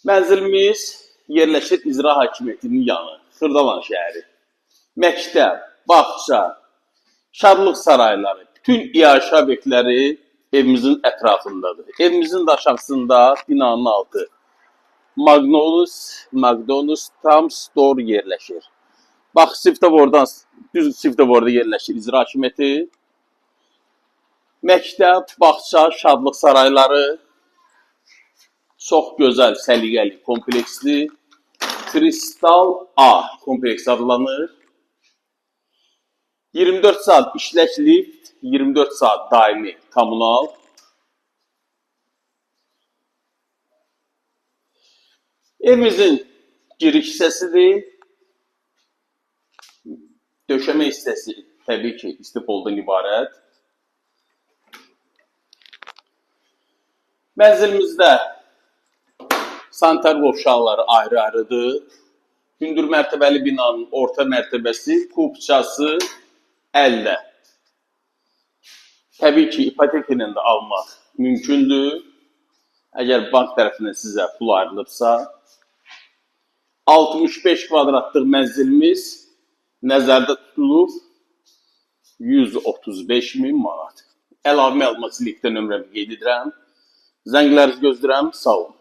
Mənzilimiz yerləşir İcra Hakimiyyətinin yanı, Xırdalan şəhəri. Məktəb, bağça, şadlıq sarayları, bütün iaşə obyektləri evimizin ətrafındadır. Evimizin də aşağısında binanın altı McDonald's Tam Store yerləşir. Bax, Svetofordan, düz Svetoforda yerləşir İcra Hakimiyyəti. Məktəb, bağça, şadlıq sarayları, çox gözəl, səliqəli, kompleksli Kristal A kompleksi adlanır. 24 saat işlək lift, 24 saat daimi kommunal. Evimizin giriş hissəsidir. Döşəmə hissəsi təbii ki, istipoldan ibarət. Mənzilimizdə sanitar qovşaqları ayrı-ayrıdır. Hündür mərtəbəli binanın orta mərtəbəsi, kubçası 50. Təbii ki, ipoteka ilə də almaq mümkündür. Əgər bank tərəfindən sizə pul ayrılıbsa, 65 kvadratlıq mənzilimiz nəzərdə tutulur 135.000 manat. Əlavə məlumat linkdə nömrəmi qeyd edirəm. Zənglərinizi gözləyirəm. Sağ olun.